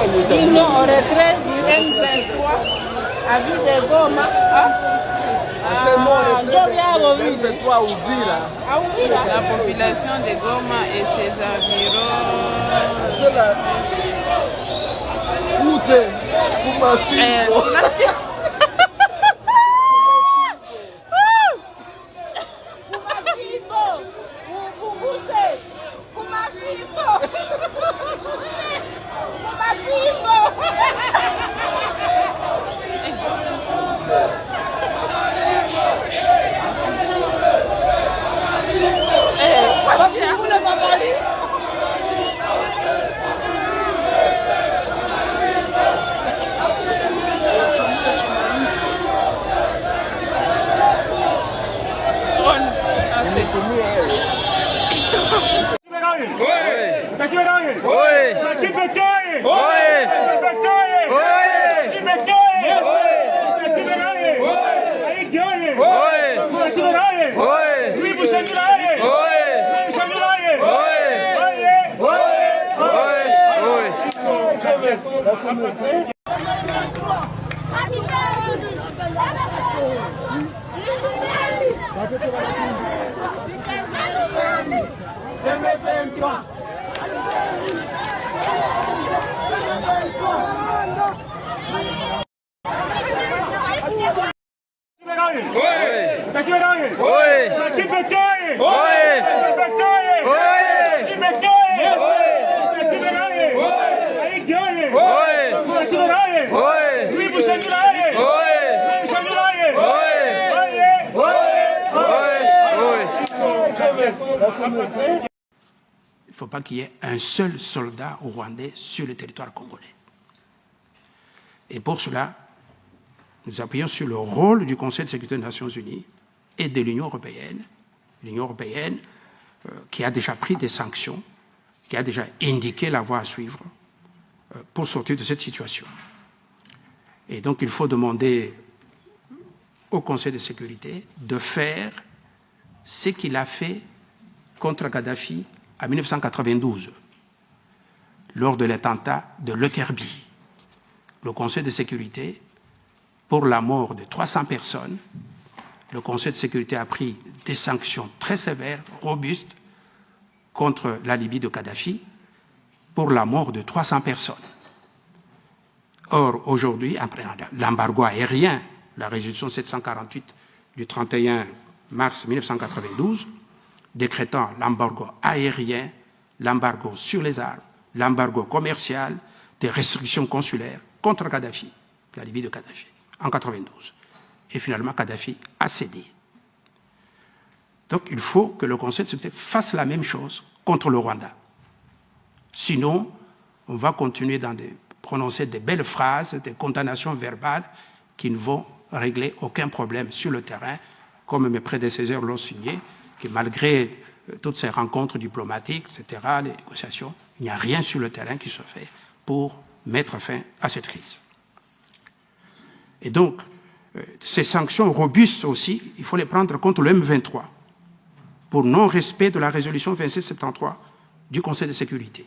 l'union au retrait du M23 à ville de Goma. La population de Goma et ses environs. Il ne faut pas qu'il y ait un seul soldat rwandais sur le territoire congolais. Et pour cela, nous appuyons sur le rôle du Conseil de sécurité des Nations Unies et de l'Union européenne. L'Union européenne qui a déjà pris des sanctions, qui a déjà indiqué la voie à suivre pour sortir de cette situation. Et donc il faut demander au Conseil de sécurité de faire ce qu'il a fait contre Kadhafi en 1992, lors de l'attentat de Lockerbie. Le Conseil de sécurité, pour la mort de 300 personnes, le Conseil de sécurité a pris des sanctions très sévères, robustes, contre la Libye de Kadhafi, pour la mort de 300 personnes. Or, aujourd'hui, après l'embargo aérien, la résolution 748 du 31 mars 1992, décrétant l'embargo aérien, l'embargo sur les armes, l'embargo commercial, des restrictions consulaires contre Kadhafi, la Libye de Kadhafi, en 1992. Et finalement, Kadhafi a cédé. Donc, il faut que le Conseil de sécurité fasse la même chose contre le Rwanda. Sinon, on va continuer dans prononcer des belles phrases, des condamnations verbales qui ne vont régler aucun problème sur le terrain, comme mes prédécesseurs l'ont signé, que malgré toutes ces rencontres diplomatiques, etc., les négociations, il n'y a rien sur le terrain qui se fait pour mettre fin à cette crise. Et donc, ces sanctions robustes aussi, il faut les prendre contre le M23 pour non-respect de la résolution 2773 du Conseil de sécurité.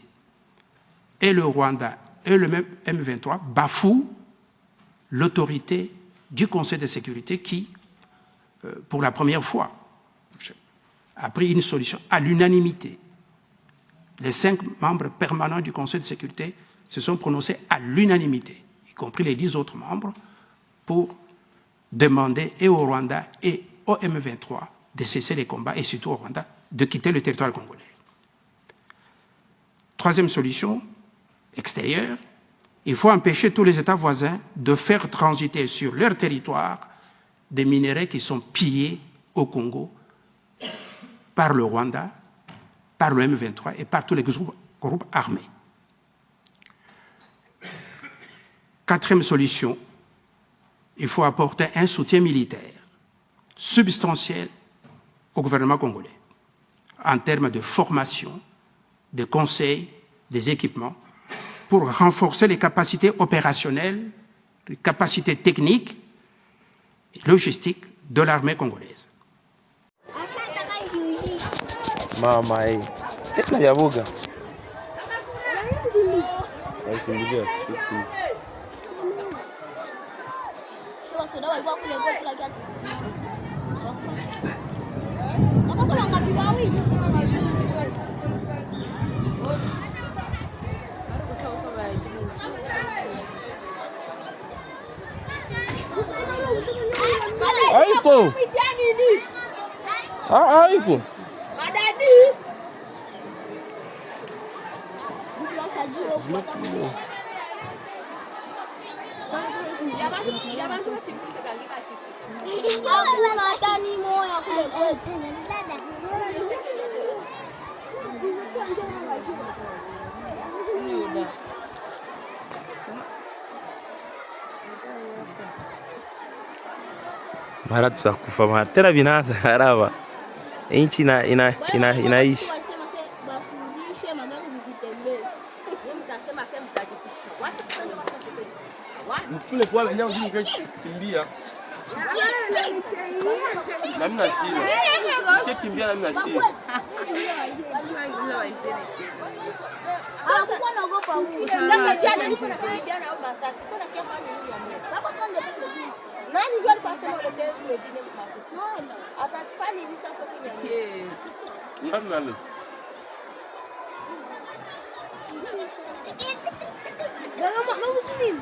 Et le Rwanda et le M23 bafouent l'autorité du Conseil de sécurité qui, pour la première fois, a pris une solution à l'unanimité. Les 5 membres permanents du Conseil de sécurité se sont prononcés à l'unanimité, y compris les 10 autres membres, pour demander et au Rwanda et au M23 de cesser les combats, et surtout au Rwanda, de quitter le territoire congolais. Troisième solution, extérieure, il faut empêcher tous les États voisins de faire transiter sur leur territoire des minerais qui sont pillés au Congo par le Rwanda, par le M23 et par tous les groupes armés. Quatrième solution, il faut apporter un soutien militaire substantiel au gouvernement congolais en termes de formation, de conseils, des équipements, pour renforcer les capacités opérationnelles, les capacités techniques et logistiques de l'armée congolaise. Mama, yabuga. Walikimbilia siku. Kwa soda walikuwa kule kwa kila kitu. Wakasema ngapi wawili? Haipo. Haipo. Madadi. Hakuna hata ni moja kule kwetu. Mara tutakufa mara tena vinaanza haraba. Nchi inaishi. Basi uziishe magari zisitembee. Mtasema sema mtajificha. Mkule kwa wenyewe ndio kimbia. Na mimi nashia. Kimbia na mimi nashia. Sasa kwa naogopa huko. Sasa jana niko na kijana au masasi. Kuna kiafa nini ya mimi? Hapo sasa ndio ndio. Nani ndio alipasema ile ndio ndio mkapo. Atasifani hivi sasa kunya. Nani? Gagama muslim.